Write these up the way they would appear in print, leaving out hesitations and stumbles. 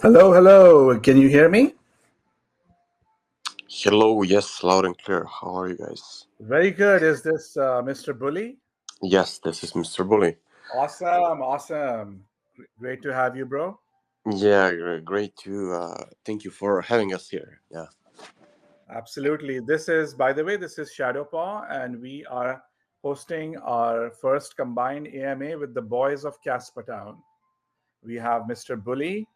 Hello, hello. Can you hear me? Hello, yes, loud and clear. How are you guys? Very good. Is this Mr. Bully? Yes, this is Mr. Bully. Awesome, awesome. Great to have you, bro. Yeah, great to thank you for having us here. Yeah. Absolutely. By the way, this is Shadowpaw, and we are hosting our first combined AMA with the boys of KASPA Town. We have Mr. Bully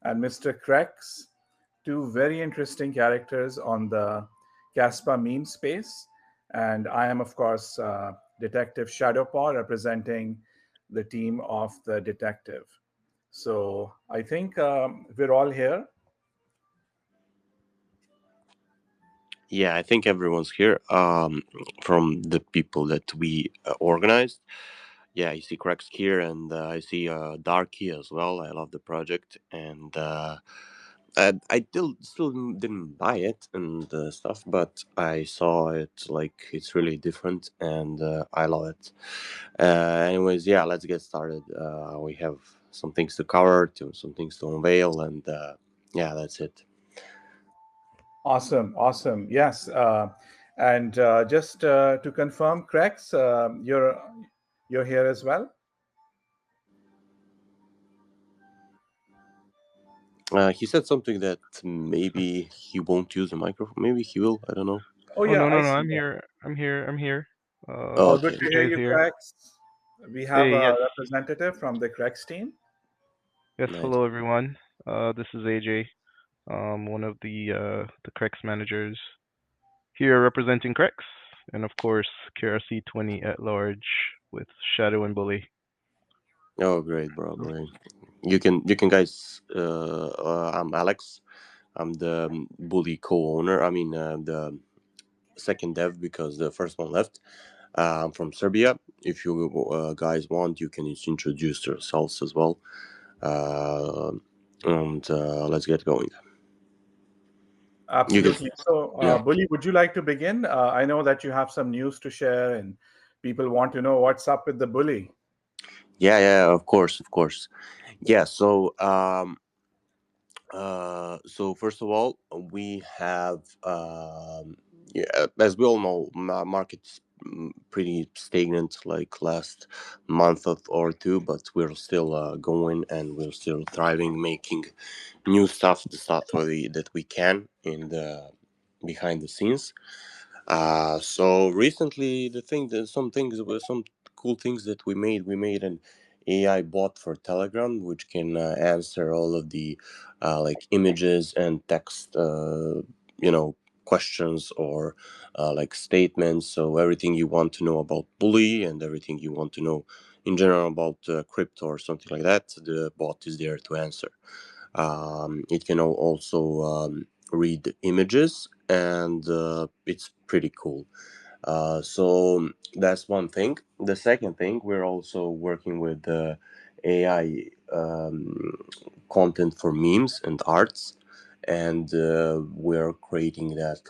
and Mr. KREX, two very interesting characters on the KASPA meme space. And I am, of course, Detective Shadowpaw, representing the team of the detective. So I think we're all here. Yeah, I think everyone's here. From the people that we organized. Yeah, I see Cracks here, and I see Darky as well. I love the project, and I still didn't buy it and stuff, but I saw it like it's really different, and I love it. Anyways, yeah, let's get started. We have some things to cover, some things to unveil, and yeah, that's it. Awesome, awesome. Yes. And just to confirm, KREX, you're here as well? He said something that maybe he won't use a microphone. Maybe he will. I don't know. Oh, Oh yeah, no, I no, no! see I'm that. here. I'm here. I'm here. Oh, Oh, good okay. to hear AJ is you, here. Cracks. We have Hey, a yes, representative from the Cracks team. yes. Nice. Hello, everyone. This is AJ. One of the KREX managers here representing KREX, and of course KRC 20 at large with Shadow and Bully. Oh, great, bro. Great. You can guys. I'm Alex. I'm the bully co-owner. I mean, the second dev because the first one left. I'm from Serbia. If you guys want, you can just introduce yourselves as well. Uh, and let's get going. You can, Absolutely. So, yeah, Bully, would you like to begin? I know that you have some news to share, and people want to know what's up with the Bully. yeah. Of course, of course. Yeah. So first of all, we have yeah, as we all know, market's pretty stagnant like last or two, but we're still going and we're still thriving, making new stuff, the stuff that we can in the behind the scenes. So recently, the thing that some things were some cool things that we made an AI bot for Telegram, which can answer all of the like images and text, questions or like statements. So everything you want to know about Bully and everything you want to know in general about crypto or something like that, the bot is there to answer. It can also read images, and it's pretty cool. So that's one thing. The second thing, we're also working with AI content for memes and arts. And we're creating that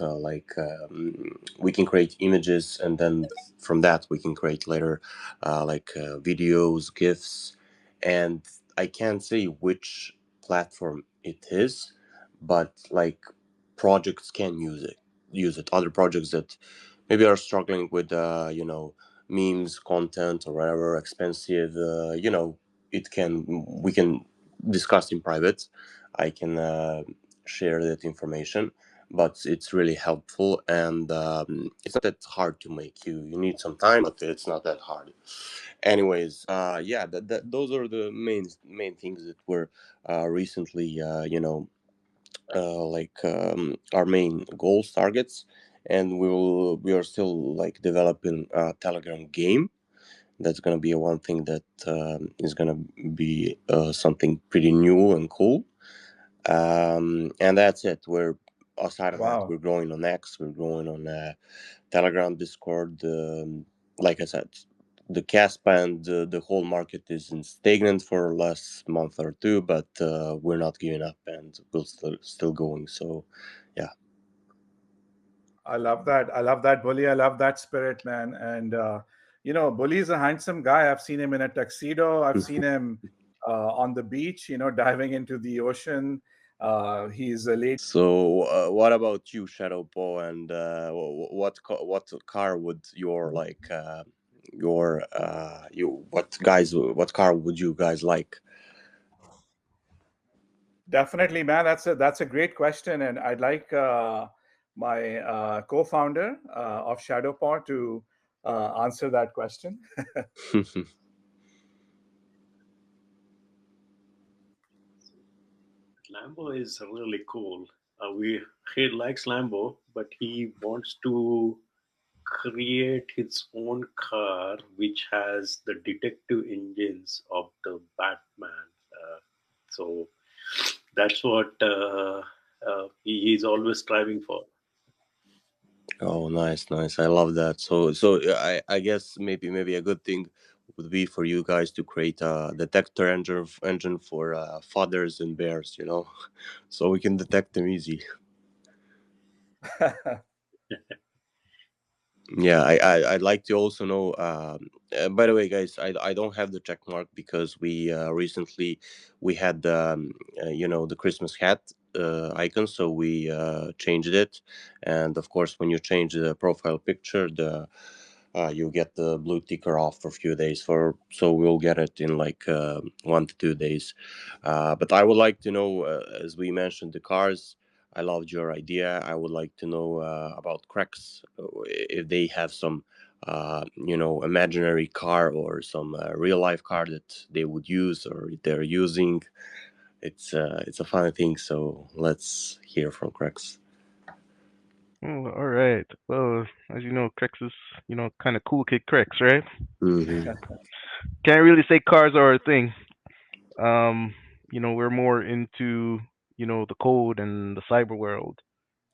we can create images, and then from that we can create later videos, gifs, and I can't say which platform it is, but like projects can use it. Other projects that maybe are struggling with memes content or whatever expensive, it can we can discuss in private. I can share that information, but it's really helpful, and it's not that hard to make. You need some time, but it's not that hard. Anyways, yeah, those are the main things that were recently our main goals, targets. And we are still like developing a Telegram game. That's gonna be one thing that is gonna be something pretty new and cool. And that's it. We're Aside of that, we're Wow. growing on X, we're growing on Telegram, Discord. Like I said, the CASPA and the whole market is in stagnant for last month or two, but we're not giving up, and we're still going. So, yeah. I love that. I love that, Bully. I love that spirit, man. And, Bully is a handsome guy. I've seen him in a tuxedo. I've seen him on the beach, diving into the ocean. He's a late. So, what about you, Shadow Paw? And what car would your like your you what car would you guys like? Definitely, man. That's a great question, and I'd like my co-founder of Shadowpaw to answer that question. Lambo is really cool. He likes Lambo, but he wants to create his own car which has the detective engines of the Batman. So that's what he's always striving for. Oh, nice, nice. I love that. So I guess maybe a good thing would be for you guys to create a detector engine for fathers and bears, so we can detect them easy. Yeah, I'd like to also know. By the way, guys, I don't have the check mark because we recently we had the Christmas hat icon, so we changed it, and of course, when you change the profile picture, the you get the blue ticker off for a few days. So we'll get it in like 1 to 2 days. But I would like to know, as we mentioned, the cars. I loved your idea. I would like to know about KREX, if they have some, imaginary car or some real life car that they would use or they're using. It's a funny thing. So let's hear from KREX. Oh, all right. Well, as you know, KREX is, kind of cool kid KREX, right? Mm-hmm. Can't really say cars are our thing. We're more into, the code and the cyber world,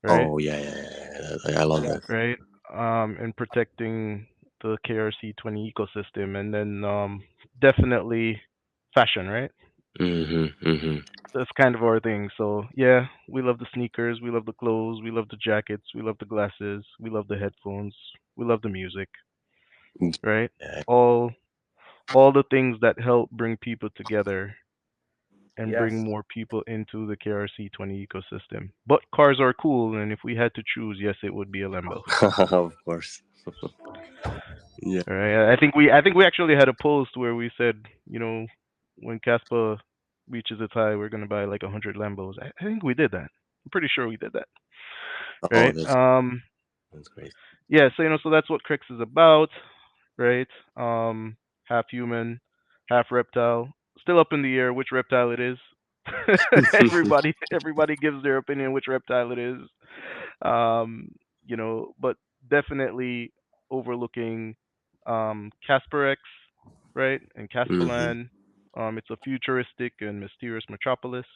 right? Oh yeah, yeah, yeah, yeah. I love that. Yes, Right. And protecting the KRC20 ecosystem, and then definitely fashion, right? Mm-hmm, mm-hmm. That's kind of our thing. So yeah, we love the sneakers, we love the clothes, we love the jackets, we love the glasses, we love the headphones, we love the music, right? Yeah. All all the things that help bring people together and bring yes. more people into the KRC20 ecosystem. But cars are cool, and if we had to choose, yes, it would be a Lambo. Of course. Yeah. All right. I think we actually had a post where we said, when Caspa reaches its high, we're gonna buy like 100 Lambos. I think we did that. I'm pretty sure we did that. Oh, Right. that's great. Yeah. So so that's what KREX is about, right? Um, Half human, half reptile. Still up in the air which reptile it is. Everybody gives their opinion which reptile it is. But definitely overlooking Kasparex, right? And Hmm. Caspalan. It's a futuristic and mysterious metropolis.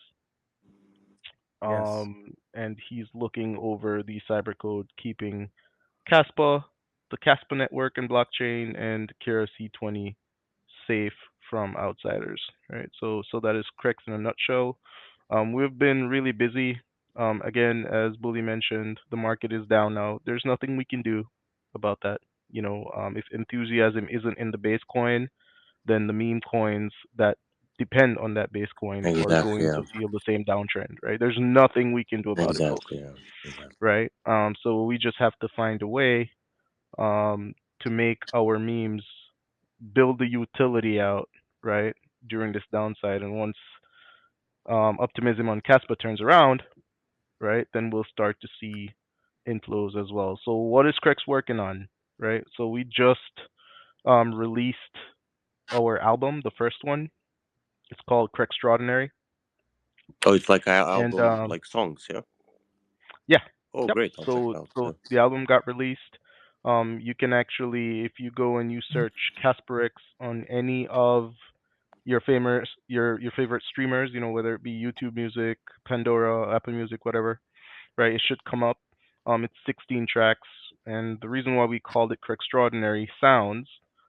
Yes. And he's looking over the cybercode, keeping Caspa, the Caspa network and blockchain, and Kira C20 safe from outsiders. Right. So that is KREX in a nutshell. We've been really busy. Again, as Bully mentioned, the market is down now. There's nothing we can do about that. If enthusiasm isn't in the base coin, then the meme coins that depend on that base coin are Exactly. going Yeah. to feel the same downtrend, right? There's nothing we can do about it, folks, Exactly. Yeah. Exactly. right? So we just have to find a way to make our memes build the utility out, right, during this downside. And once optimism on Caspa turns around, right, then we'll start to see inflows as well. So what is KREX working on, right? So we just released our album, the first one. It's called KREXtraordinary, Oh, it's like an and album, like songs. Yeah. yeah, Oh, yep. great. I'll check it So out. so Yeah. the album got released. You can actually, if you go and you search KaspareX on any of your favorite streamers, whether it be YouTube Music, Pandora, Apple Music, whatever, right? It should come up. It's 16 tracks, and the reason why we called it Extraordinary Sounds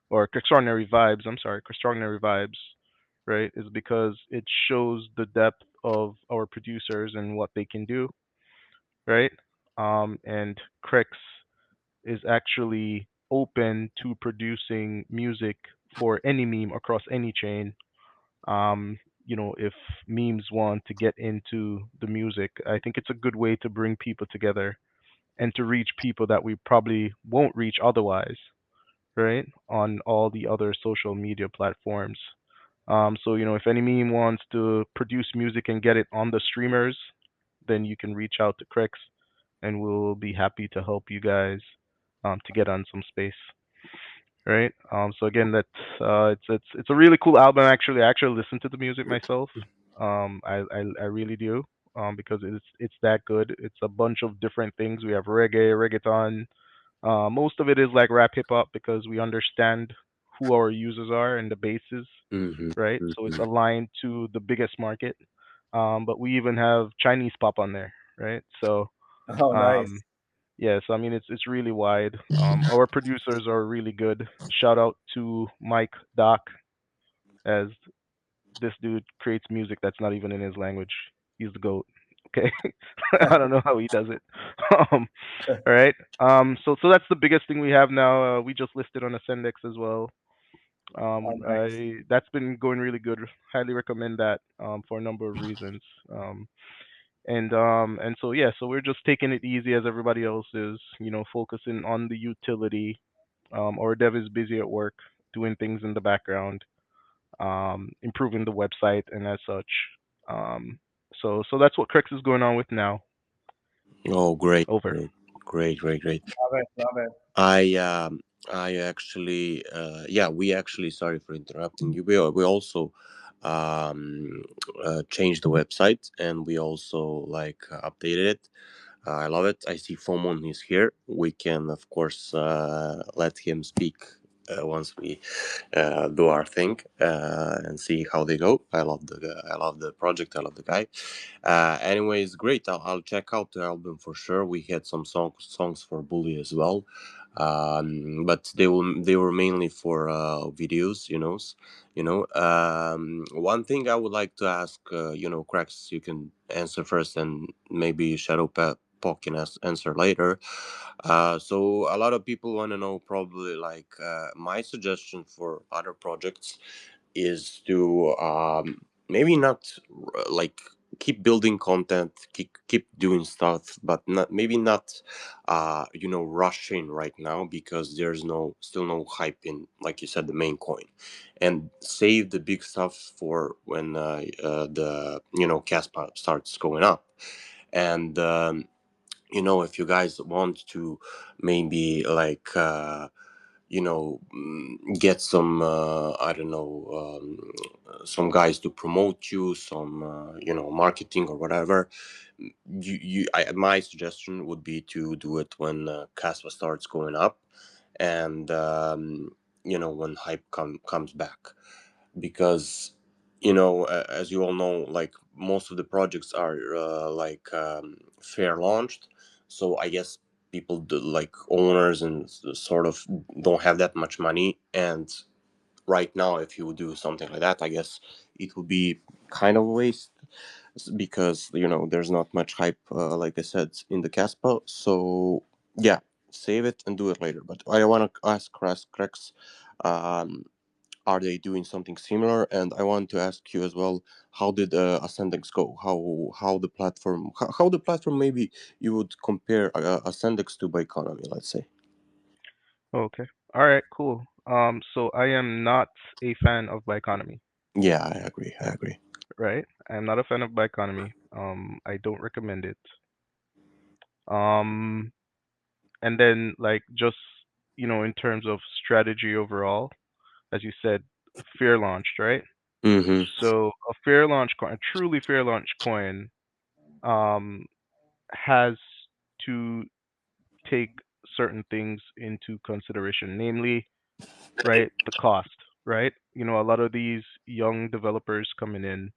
or Extraordinary Vibes, I'm sorry, Extraordinary Vibes, right, is because it shows the depth of our producers and what they can do, right? And KREX is actually open to producing music for any meme across any chain, If memes want to get into the music, I think it's a good way to bring people together and to reach people that we probably won't reach otherwise, right? On all the other social media platforms. So, if any meme wants to produce music and get it on the streamers, then you can reach out to KREX and we'll be happy to help you guys to get on some space, right? So again, it's a really cool album. Actually, I actually listen to the music myself. I really do. Because it's that good. It's a bunch of different things. We have reggae, reggaeton. Most of it is like rap hip hop because we understand who our users are and the bases, Mm-hmm. right? So it's Mm-hmm. aligned to the biggest market. But we even have Chinese pop on there, right? So Oh, um, nice. yes, I mean it's really wide. Our producers are really good. Shout out to Mike Doc, as this dude creates music that's not even in his language. He's the goat. Okay, I don't know how he does it. Um, all right. So that's the biggest thing we have now. We just listed on Ascendex as well. Oh, nice. That's been going really good. Highly recommend that for a number of reasons. And so yeah, so we're just taking it easy as everybody else is. Focusing on the utility. Our dev is busy at work doing things in the background, improving the website and as such. So that's what KREX is going on with now. Oh, great, Over. great, great, great, great. Love it. Love it. I I actually yeah, we actually, sorry for interrupting you. We also changed the website, and we also like updated it. I love it. I see Fomon is here. We can of course let him speak once we do our thing and see how they go. I love the project. I love the guy. Anyways, great. I'll check out the album for sure. We had some songs for Bully as well, but they were mainly for videos. One thing I would like to ask, Cracks, you can answer first, and maybe Paul can answer later. So a lot of people want to know, probably, like my suggestion for other projects is to maybe not like keep building content, keep doing stuff, but not rushing right now, because there's still no hype in, like you said, the main coin, and save the big stuff for when the Caspa starts going up. And if you guys want to maybe like get some I don't know, some guys to promote you, some marketing or whatever, my suggestion would be to do it when Caspa starts going up, and when hype comes back, because as you all know, like most of the projects are fair launched, so I guess people like owners and sort of don't have that much money. And right now, if you do something like that, I guess it would be kind of a waste, because there's not much hype, like I said, in the Caspa. So yeah, save it and do it later. But I want to ask Krex, um, are they doing something similar? And I want to ask you as well, how did Ascendix go? How the platform, how the platform, maybe you would compare Ascendix to Economy, let's say. Okay. All right. Cool. So I am not a fan of Bioeconomy, Yeah, I agree. I agree. right? I am not a fan of Bioeconomy. I don't recommend it. Um, and then like just in terms of strategy overall, as you said, fair launched, right? Mm-hmm. So a fair launch coin, a truly fair launch coin, um, has to take certain things into consideration, namely, right, the cost, right? A lot of these young developers coming in,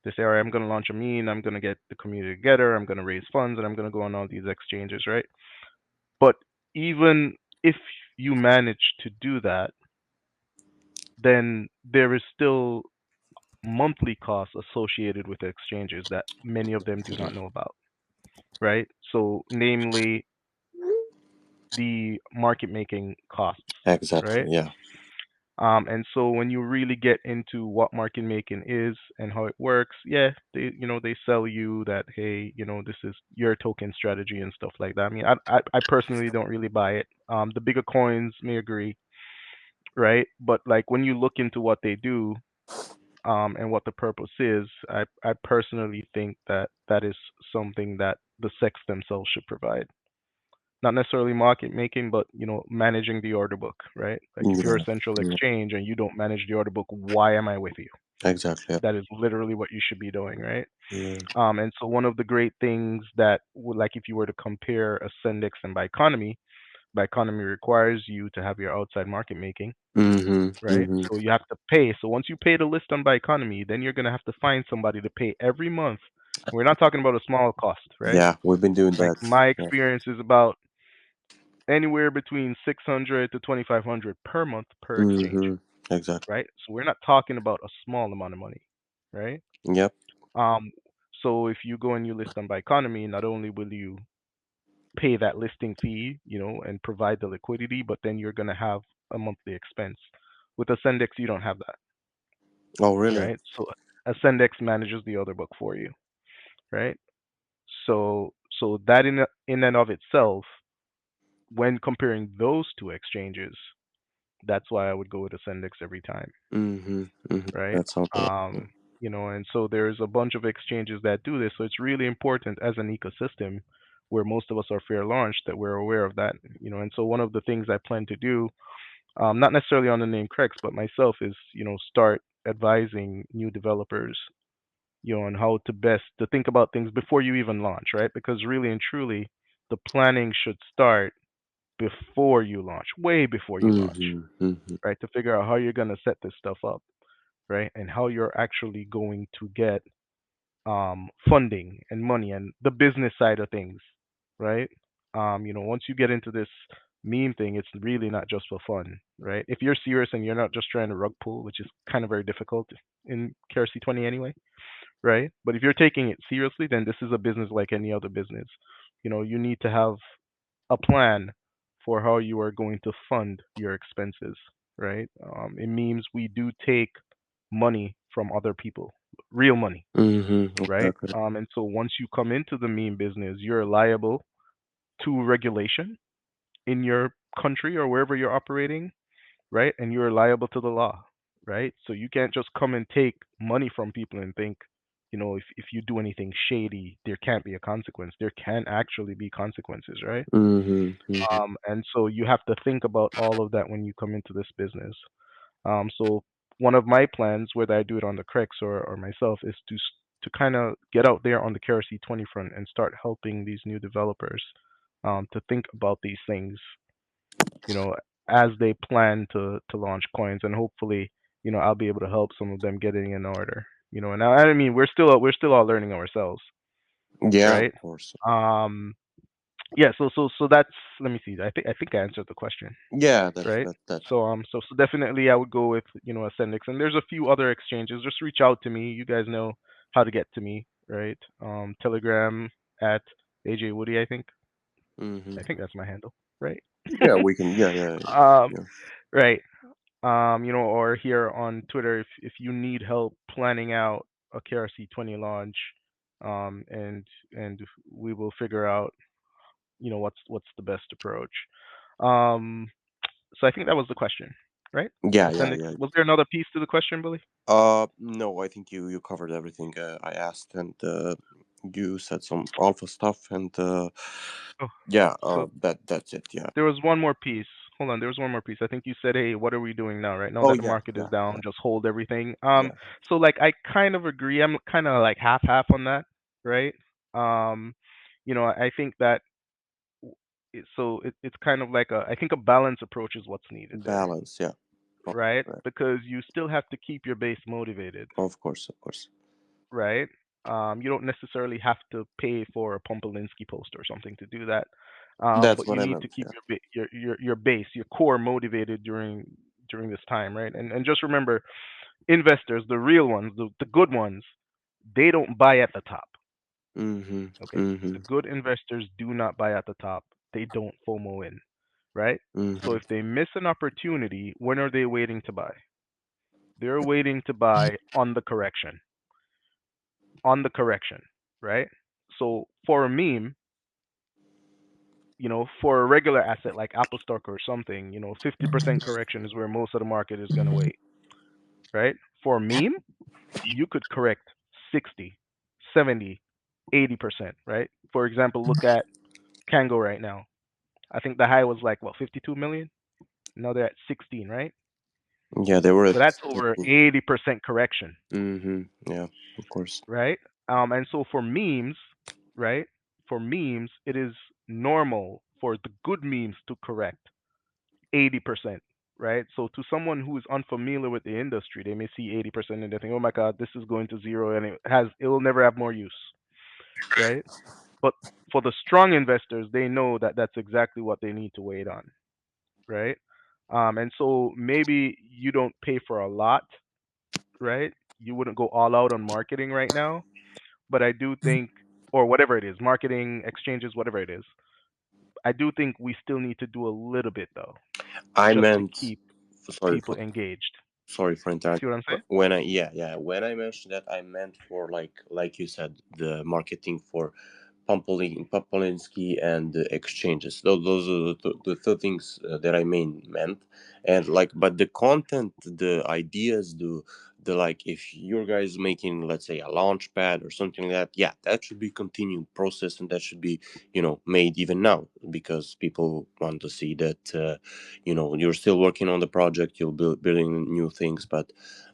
they say, all right, I'm going to launch a meme, I'm going to get the community together, I'm going to raise funds, and I'm going to go on all these exchanges, right? But even if you manage to do that, then there is still monthly costs associated with the exchanges that many of them do not know about, right? So, namely, the market making costs, Exactly. right? Yeah. And so when you really get into what market making is and how it works, yeah, they sell you that, hey, this is your token strategy and stuff like that. I mean, I personally don't really buy it. The bigger coins may agree, right? But like when you look into what they do, and what the purpose is, I personally think that that is something that the sex themselves should provide. Not necessarily market making, but managing the order book, right? Like if you're a Yeah, central yeah, exchange and you don't manage the order book, why am I with you? exactly. Yeah. That is literally what you should be doing, right? Yeah. And so one of the great things that like if you were to compare a Sendex and Biconomy requires you to have your outside market making, Mm-hmm. right? Mm-hmm. So you have to pay. So once you pay the list on Biconomy, then you're gonna have to find somebody to pay every month. We're not talking about a small cost, right? Yeah, we've been doing Like that. my Yeah. experience is about anywhere between 600 to 2500 per month per exchange, Mm-hmm. Exactly. right? So we're not talking about a small amount of money, right? Yep. Um, so if you go and you list on Biconomy, not only will you pay that listing fee, and provide the liquidity, but then you're gonna have a monthly expense. With Ascendex, you don't have that, Oh, really? right? So Ascendex manages the order book for you, right? So that in and of itself, when comparing those two exchanges, that's why I would go with Ascendex every time, Mm-hmm. Mm-hmm. right? That sounds right. Yeah. And so there's a bunch of exchanges that do this. So it's really important as an ecosystem where most of us are fair launched that we're aware of that, And so one of the things I plan to do, not necessarily on the name KREX, but myself, is start advising new developers, on how to best to think about things before you even launch, right? Because really and truly, the planning should start before you launch, way before you launch, Mm-hmm. Mm-hmm. right? To figure out how you're going to set this stuff up, right? And how you're actually going to get funding and money and the business side of things, right? Once you get into this meme thing, it's really not just for fun, right? If you're serious and you're not just trying to rug pull, which is kind of very difficult in KRC 20 anyway, right? But if you're taking it seriously, then this is a business like any other business. You need to have a plan for how you are going to fund your expenses, right? In memes, we do take money from other people, real money, Mm-hmm. right? Exactly. And so once you come into the meme business, you're liable to regulation in your country or wherever you're operating, right? And you're liable to the law, right? So you can't just come and take money from people and think, if you do anything shady, there can't be a consequence. There can actually be consequences, right? Mm-hmm. Mm-hmm. And so you have to think about all of that when you come into this business. So one of my plans, whether I do it on the KREX or myself, is to kind of get out there on the KRC 20 front and start helping these new developers to think about these things, you know, as they plan to launch coins, and hopefully, I'll be able to help some of them getting in order. And I mean, we're still all learning ourselves, Yeah, right? of course. Um, yeah. So that's, let me see. I think I answered the question, Yeah, that right? that that. So definitely I would go with Ascendix, and there's a few other exchanges. Just reach out to me. You guys know how to get to me, right? Telegram at AJ Woody. Mm-hmm. I think that's my handle, right? Yeah, we can. Yeah, yeah, um, yeah. right. Or here on Twitter, if you need help planning out a KRC 20 launch, and we will figure out what's the best approach. Um, so I think that was the question, right? Yeah, yeah, Ascendix. yeah. Was there another piece to the question, Billy? No, I think you covered everything I asked, and you said some alpha stuff, and Oh, yeah, so that's it. Yeah. there was one more piece. Hold on, there was one more piece. I think you said, "Hey, what are we doing now? Right now Oh that the yeah, market is yeah, down, yeah, just hold everything." yeah. So like I kind of agree. I'm kind of like half half on that, right? Um, I think that it's kind of like I think a balanced approach is what's needed there, Balance. Yeah. Oh, right? right. Because you still have to keep your base motivated, Of course, of course. right? You don't necessarily have to pay for a Pompalinsky post or something to do that, That's but what you I need to meant. keep Yeah. your base, your core motivated during this time, right? And just remember, investors, the real ones, the good ones, they don't buy at the top. Mm-hmm. Okay, Mm-hmm. the good investors do not buy at the top. They don't FOMO in, right? So Mhm. if they miss an opportunity, when are they waiting to buy? They're waiting to buy on the correction, right? So for a meme, for a regular asset like Apple stock or something, 50% correction is where most of the market is going to wait, right? For a meme, you could correct 60, 70, 80%, right? For example, look at Kango right now. I think the high was like, what, 52 million? Now they're at 16, right? Yeah, they were So at. that's over 80% correction, Mhm. Yeah, of course. right? And so for memes, right? For memes, it is normal for the good memes to correct 80%, right? So to someone who is unfamiliar with the industry, they may see 80% and they think, "Oh my God, this is going to zero, and it will never have more use," right? But for the strong investors, they know that that's exactly what they need to wait on, right? And so maybe you don't pay for a lot, right? You wouldn't go all out on marketing right now, but I do think, or whatever it is, marketing, exchanges, whatever it is, I do think we still need to do a little bit though, I just to meant. keep Sorry people for. engaged. Sorry for See interrupting. what I'm saying? When I yeah, when I mentioned that, I meant for like you said, the marketing for Pampolinsky and the exchanges. Those are the two things that I meant. And like, but the content, the ideas, the like, if your guys making, let's say, a launch pad or something like that, yeah, that should be continued process, and that should be, made even now, because people want to see that, you're still working on the project, you're building new things. But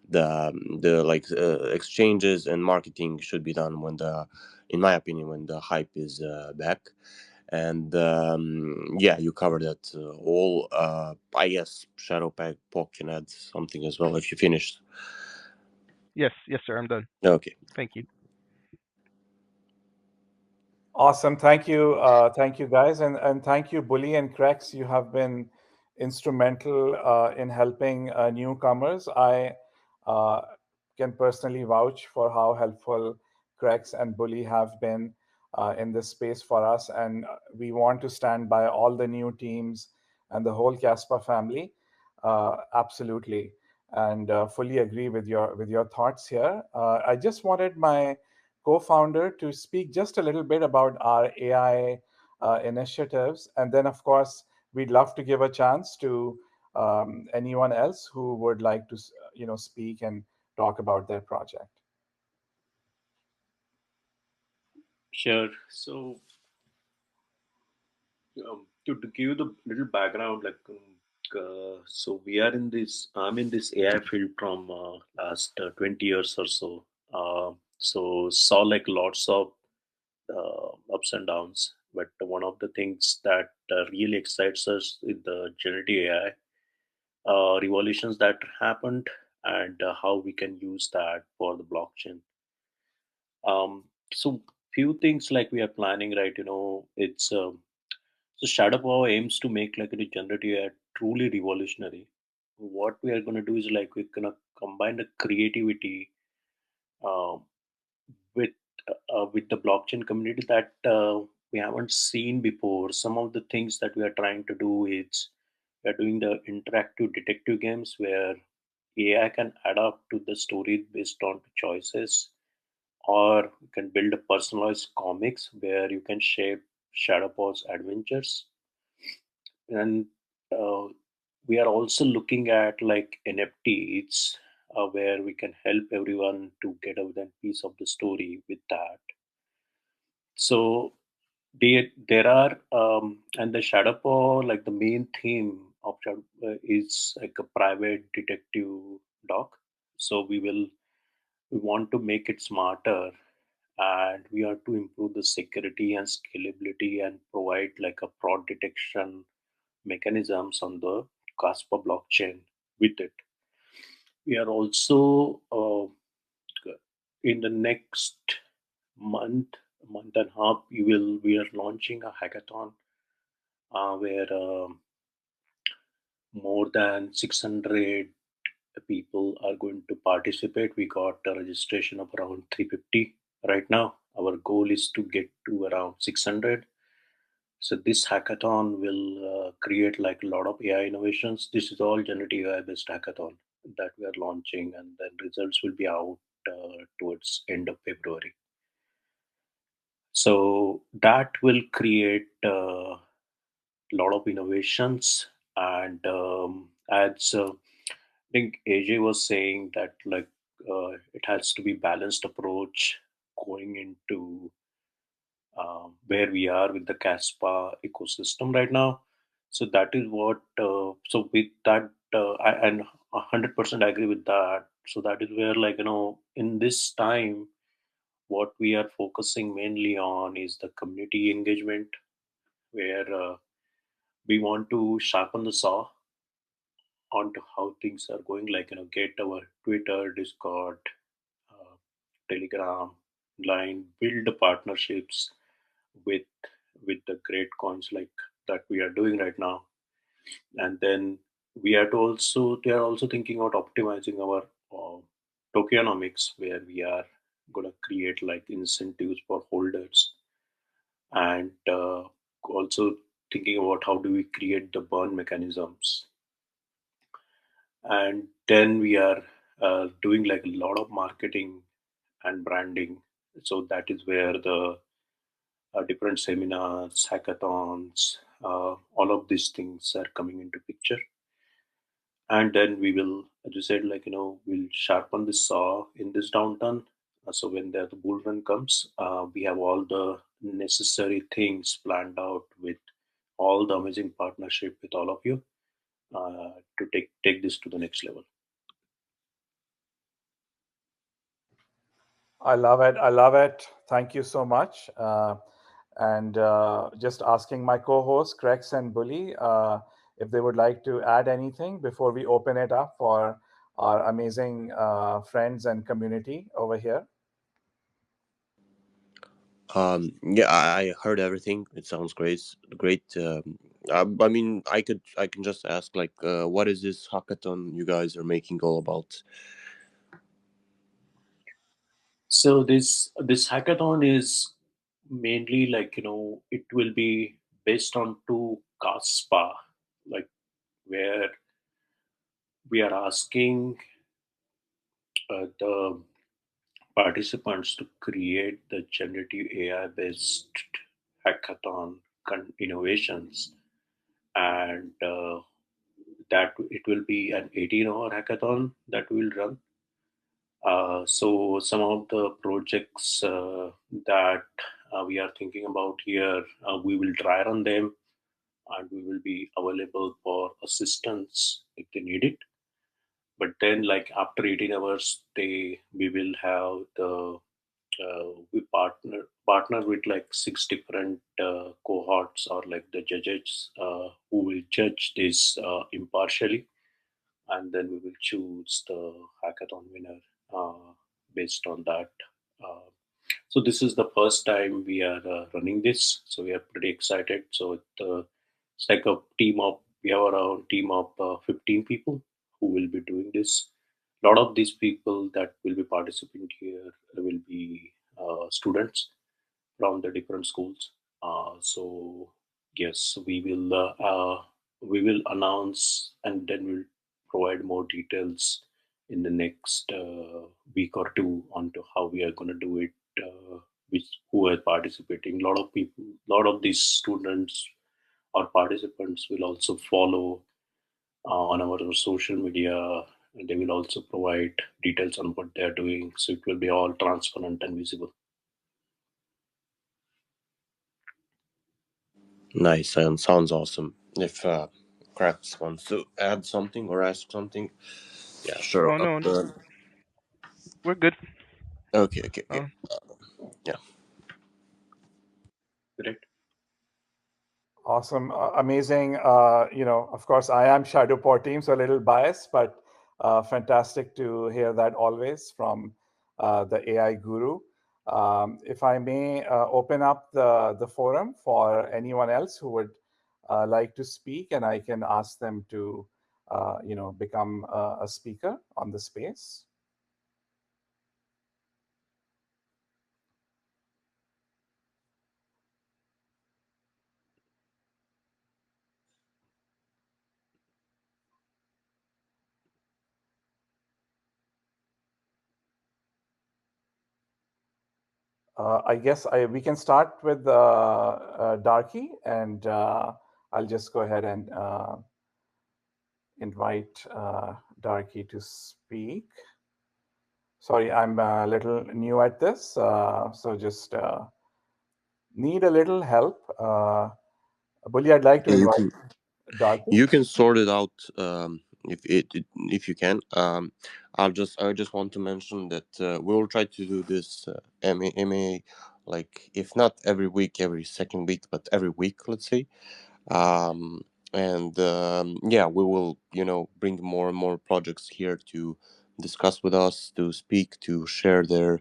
the like exchanges and marketing should be done when the in my opinion, when the hype is back. And yeah, you covered that all. I guess Shadow Pack can add something as well if you finished. Yes, yes, sir. I'm done. Okay. Thank you. Awesome. Thank you guys. And thank you, Bully and Krex. You have been instrumental in helping newcomers. I uh, can personally vouch for how helpful Krex and Bully have been in this space for us. And we want to stand by all the new teams and the whole Caspa family. Absolutely. And fully agree with your thoughts here. I just wanted my co-founder to speak just a little bit about our AI initiatives, and then, of course, we'd love to give a chance to anyone else who would like to, speak and talk about their project. Sure. So, to give you the little background, like, so we are in this. I'm in this AI field from last 20 years or so. So saw like lots of ups and downs. But one of the things that really excites us is the generative AI revolutions that happened, and how we can use that for the blockchain. So few things like we are planning, right? It's so Shadow Power aims to make like a generative AI truly revolutionary. What we are going to do is like we're going to combine the creativity uh, with with the blockchain community that we haven't seen before. Some of the things that we are trying to do is we are doing the interactive detective games where AI can adapt to the story based on choices, or you can build a personalized comics where you can shape Shadowpaw's adventures. And uh, we are also looking at like NFTs, where we can help everyone to get a within piece of the story with that. So there are and the Shadowpaw, like the main theme of is like a private detective doc. So we want to make it smarter, and we are to improve the security and scalability and provide like a fraud detection mechanisms on the KASPA blockchain with it. We are also in the next month, month and a half, we are launching a hackathon where more than 600 people are going to participate. We got a registration of around 350 right now. Our goal is to get to around 600. So this hackathon will create like a lot of AI innovations. This is all generative AI based hackathon that we are launching, and then results will be out towards end of February. So that will create a lot of innovations, and as I think AJ was saying that like it has to be balanced approach going into where we are with the KASPA ecosystem right now. So that is what. So with that, and 100% agree with that. So that is where, like, in this time, what we are focusing mainly on is the community engagement, where we want to sharpen the saw onto how things are going. Like, get our Twitter, Discord, uh, Telegram, Line, build the partnerships with the great coins like that we are doing right now. And then they are also thinking about optimizing our tokenomics, where we are going to create like incentives for holders, and also thinking about how do we create the burn mechanisms. And then we are doing like a lot of marketing and branding. So that is where the different seminars, hackathons, all of these things are coming into picture. And then we will, as you said, like, we'll sharpen the saw in this downturn. So when the bull run comes, we have all the necessary things planned out with all the amazing partnership with all of you to take this to the next level. I love it. I love it. Thank you so much. And just asking my co-hosts, Krex and Bully, if they would like to add anything before we open it up for our amazing friends and community over here. Yeah, I heard everything. It sounds great. Great. I mean, I can just ask, like, what is this hackathon you guys are making all about? So this hackathon is mainly like, it will be based on two KASPA, like, where we are asking the participants to create the generative AI based hackathon innovations, and that it will be an 18-hour hackathon that will run. So some of the projects that we are thinking about here, we will try on them, and we will be available for assistance if they need it. But then, like, after 18 hours, we will have the we partner with like six different cohorts, or like the judges who will judge this impartially, and then we will choose the hackathon winner based on that. Uh, so this is the first time we are running this, so we are pretty excited. So it's like a team of we have around team of 15 people who will be doing this. A lot of these people that will be participating here will be students from the different schools. So yes, we will announce, and then we'll provide more details in the next week or two onto how we are going to do it. Which who are participating? A lot of people, a lot of these students or participants will also follow on our social media. And they will also provide details on what they are doing, so it will be all transparent and visible. Nice, and sounds awesome. If Krax wants to add something or ask something, yeah, sure. Oh no, no, we're good. Okay, okay, okay. Uh, Yeah. Correct. Awesome, amazing. Of course, I am Shadow Paw team, so a little biased, but fantastic to hear that always from the AI guru. If I may open up the forum for anyone else who would like to speak, and I can ask them to, become a speaker on the space. I guess we can start with Darky, and I'll just go ahead and invite Darky to speak. Sorry, I'm a little new at this, so just need a little help. Bully, I'd like to Yeah, invite Darky. you can sort it out if you can. I just want to mention that we'll try to do this MA like if not every week, every second week, but every week, let's say. um, and yeah, we will bring more and more projects here to discuss with us, to speak, to share their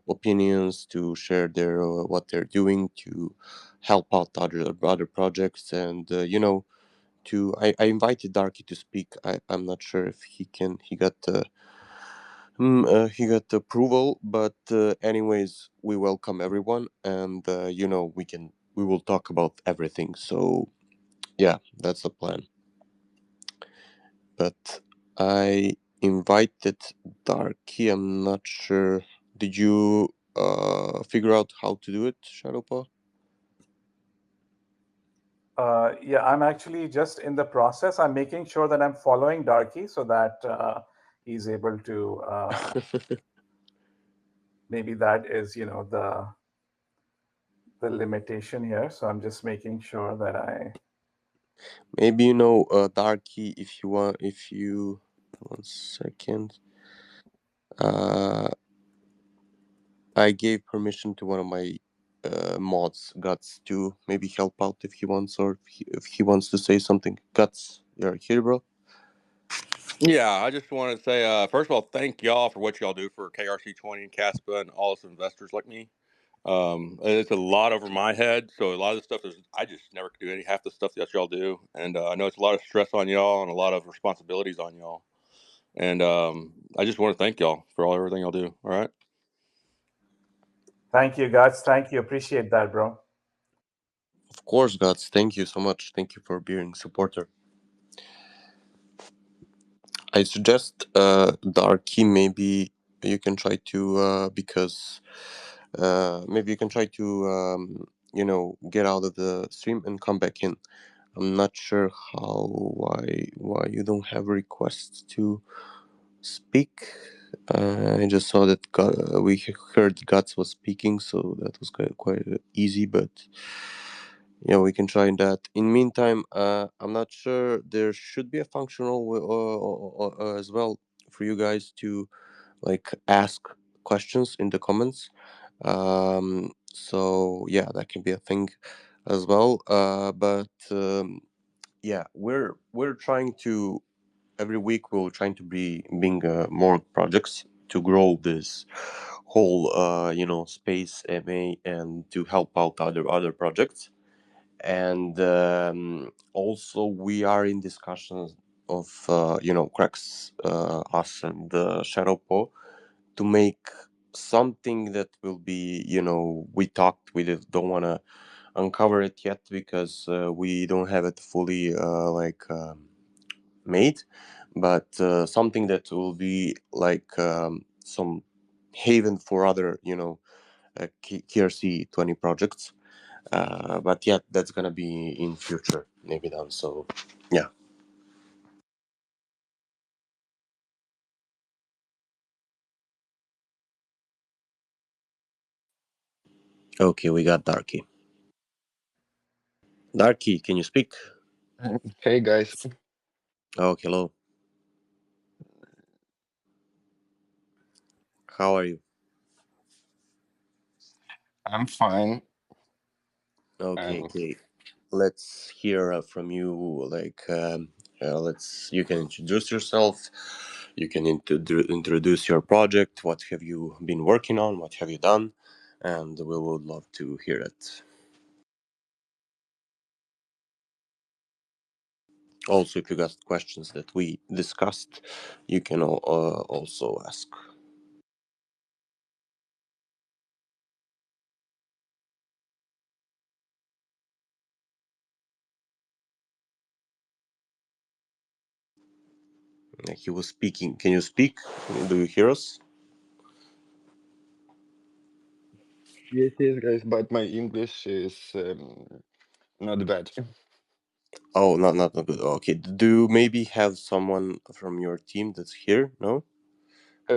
opinions, to share their what they're doing, to help out other projects, and to I invited Darky to speak. I'm not sure if he got the approval, but anyways, we welcome everyone, and we will talk about everything. So yeah, that's the plan. But I invited Darky. I'm not sure. Did you figure out how to do it, Shadowpaw? Yeah, I'm actually just in the process. I'm making sure that I'm following Darky so that he's able to. Maybe that is, the limitation here. So I'm just making sure that I. Maybe Darky, if you want, if you 1 second. Uh, I gave permission to one of my mods, Guts, to maybe help out if he wants, or if he wants to say something. Guts, you're here, bro. Yeah, I just wanted to say, first of all, thank y'all for what y'all do for KRC20 and KASPA and all us investors like me. It's a lot over my head, so a lot of the stuff is I just never could do any half the stuff that y'all do, and I know it's a lot of stress on y'all and a lot of responsibilities on y'all. And I just want to thank y'all for everything y'all do. All right. Thank you, guys. Thank you. Appreciate that, bro. Of course, Guts. Thank you so much. Thank you for being supporter. I suggest Darky, maybe you can try to because maybe you can try to get out of the stream and come back in. I'm not sure why you don't have requests to speak. I just saw that we heard Guts was speaking, so that was quite easy. But yeah, we can try that. In meantime, I'm not sure. There should be a functional as well for you guys to like ask questions in the comments. So yeah, that can be a thing as well. But yeah, we're trying to every week we're trying to bring more projects to grow this whole space MA and to help out other projects. And also we are in discussions of KREX, us and Shadowpaw, to make something that will be we don't want to uncover it yet because we don't have it fully made, but something that will be like some haven for other KRC 20 projects. But yeah, that's gonna be in future maybe done. So yeah. Okay, we got Darky. Darky, can you speak? Hey guys, Oh, hello. How are you? I'm fine. Okay, And okay. Let's hear from you. Like, let's. You can introduce yourself. You can introduce your project. What have you been working on? What have you done? And we would love to hear it. Also, if you got questions that we discussed, you can also ask. He was speaking. Can you speak? Do you hear us? Yes, yes, guys, but my English is not bad. Oh, not good. Okay. Do you maybe have someone from your team that's here? No?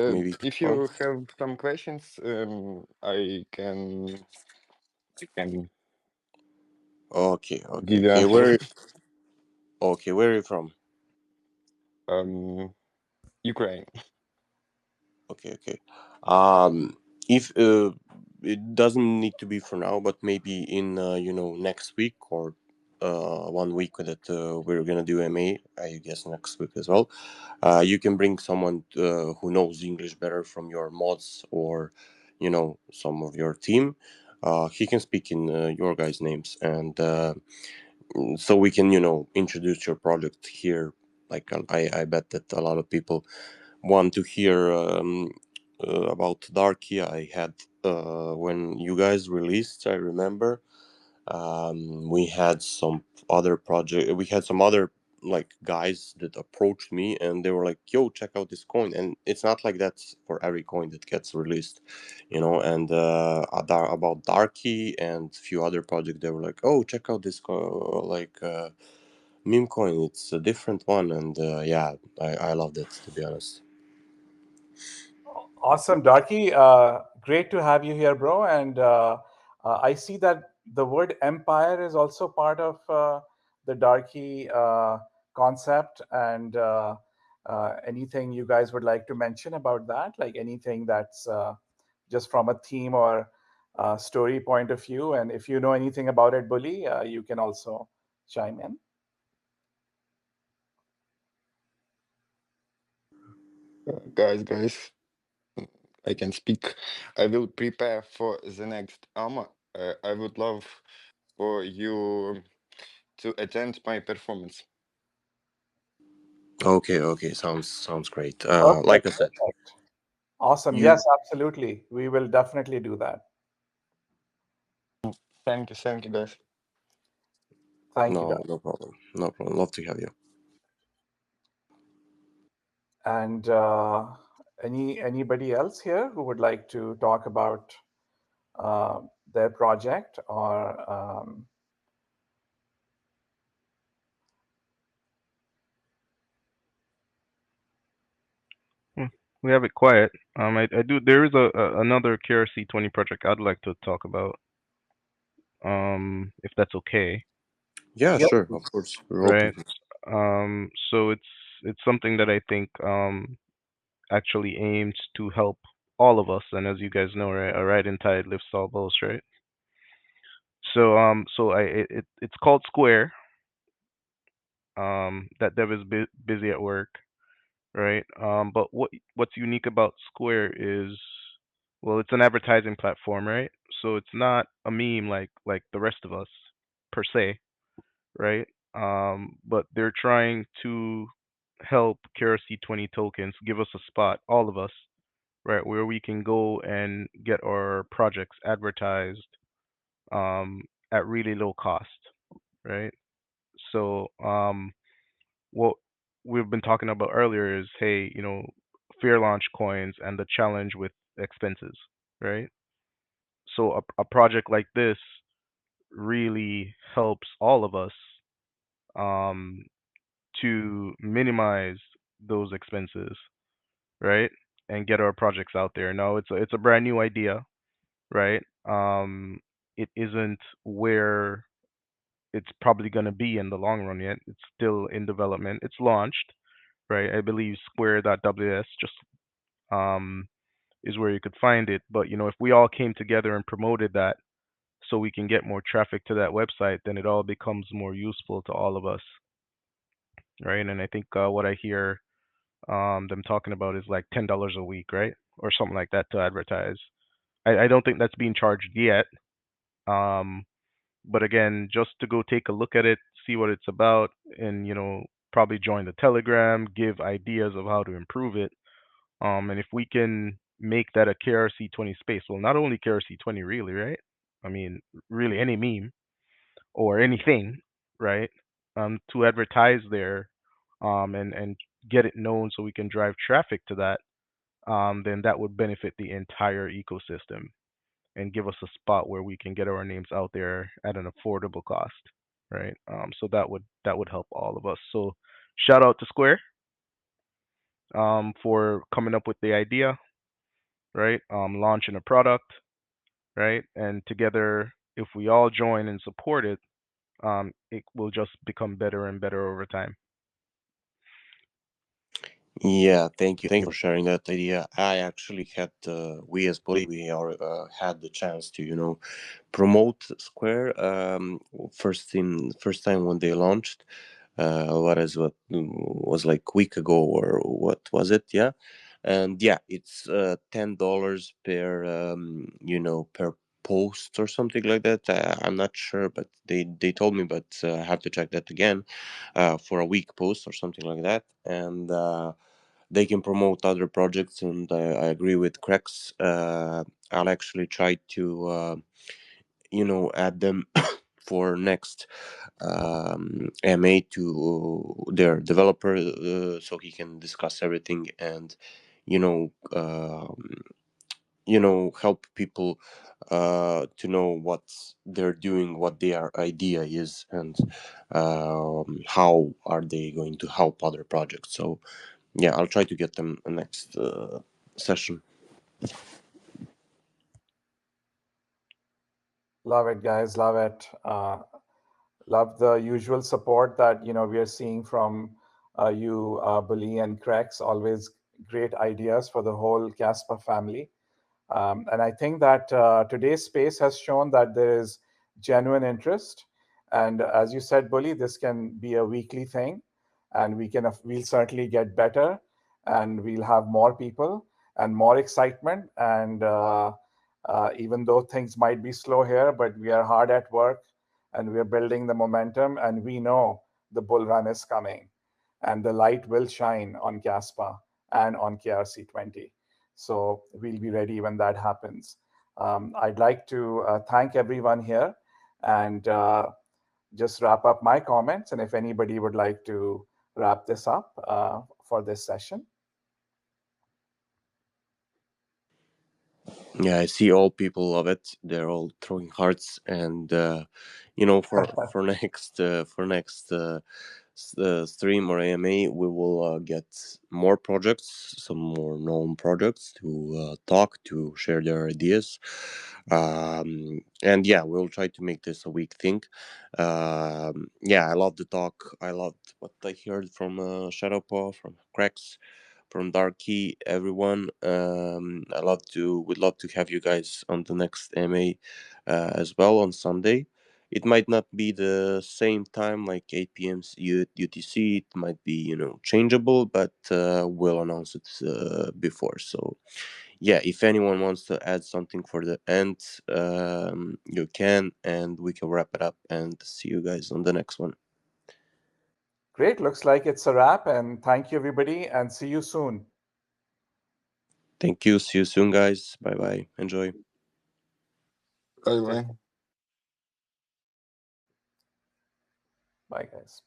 Maybe If someone? you have some questions, I can Okay, okay, give you okay. answer. Where are you from? Um, Ukraine. Okay, okay. If it doesn't need to be for now, but maybe in next week or 1 week that we're gonna do MA. I guess next week as well. You can bring someone who knows English better from your mods or some of your team. He can speak in your guys' names, and so we can introduce your project here. Like I bet that a lot of people want to hear about Darky. I had when you guys released, I remember we had some other project. We had some other like guys that approached me and they were like, "Yo, check out this coin." And it's not like that's for every coin that gets released, And about Darky and a few other projects, they were like, "Oh, check out this meme coin. It's a different one." And yeah, I loved it, to be honest. Awesome, Darky. Great to have you here, bro. And I see that the word empire is also part of the Darky concept. And anything you guys would like to mention about that? Like anything that's just from a theme or story point of view. And if you know anything about it, Bully, you can also chime in. Guys, I can speak. I will prepare for the next AMA. I would love for you to attend my performance. Okay, okay, sounds great. Perfect. Like I said, Perfect. Awesome. you Yes, absolutely. We will definitely do that. Thank you, guys. Thank you, no, Darky. no problem, no problem. Love to have you. And anybody else here who would like to talk about uh, their project or Hmm, we have it quiet. I do. There is another KRC 20 project I'd like to talk about. If that's okay, Yeah, Yep. sure, of course, we're open right? to it. So it's something that I think actually aims to help all of us. And as you guys know, right, a rising tide lifts all boats, right? So it's called Square. That dev is busy at work, right? But what's unique about Square is, well, it's an advertising platform, right? So it's not a meme like the rest of us per se, right? But they're trying to help KRC 20 tokens give us a spot, all of us, right, where we can go and get our projects advertised um, at really low cost, right? So what we've been talking about earlier is, hey, fair launch coins and the challenge with expenses, right? So a project like this really helps all of us um, to minimize those expenses, right? And get our projects out there. Now it's a brand new idea, right? It isn't where it's probably going to be in the long run yet. It's still in development. It's launched, right? I believe Square.ws just um, is where you could find it. But if we all came together and promoted that, so we can get more traffic to that website, then it all becomes more useful to all of us, right? And I think what I hear them talking about is like $10 a week, right, or something like that to advertise. I don't think that's being charged yet. Um, but again, just to go take a look at it, see what it's about, and probably join the Telegram, give ideas of how to improve it. And if we can make that a KRC 20 space, well, not only KRC 20 really, right? I mean, really any meme or anything, right? To advertise there, and get it known so we can drive traffic to that, then that would benefit the entire ecosystem. and give us a spot where we can get our names out there at an affordable cost, right? So that would help all of us. So shout out to Square for coming up with the idea, right? Launching a product, right? And together, if we all join and support it, it will just become better and better over time. Yeah, thank you for sharing that idea. I actually had we as Poly, we are had the chance to promote Square first time when they launched. What was like week ago or what was it? Yeah, and yeah, it's $10 per per post or something like that. I'm not sure, but they told me, but I have to check that again for a week post or something like that, and. They can promote other projects, and I agree with KREX. I'll actually try to add them for next MA to their developer, so he can discuss everything and you know um, help people to know what they're doing, what their idea is, and how are they going to help other projects. So yeah, I'll try to get them a next session. Love it, guys. Love it. Love the usual support that we are seeing from you, Bully and Krex. Always great ideas for the whole Casper family. And I think that today's space has shown that there is genuine interest. And as you said, Bully, this can be a weekly thing, and we'll certainly get better, and we'll have more people and more excitement. And even though things might be slow here, but we are hard at work, and we are building the momentum, and we know the bull run is coming, and the light will shine on Caspa and on KRC20. So we'll be ready when that happens. I'd like to thank everyone here, and just wrap up my comments. And if anybody would like to wrap this up for this session. Yeah, I see all people love it. They're all throwing hearts, and for next stream or AMA, we will get more projects, some more known projects to talk, to share their ideas, and yeah, we'll try to make this a week thing. Yeah, I love the talk. I loved what I heard from Shadowpaw, from Cracks, from Darky, everyone. I love to would love to have you guys on the next MA as well on Sunday. It might not be the same time, like 8 p.m. UTC. It might be changeable, but we'll announce it before. So yeah, if anyone wants to add something for the end, you can, and we can wrap it up and see you guys on the next one. Great. Looks like it's a wrap. And thank you, everybody, and see you soon. Thank you. See you soon, guys. Bye bye. Enjoy. Bye Take bye. care. Bye, guys.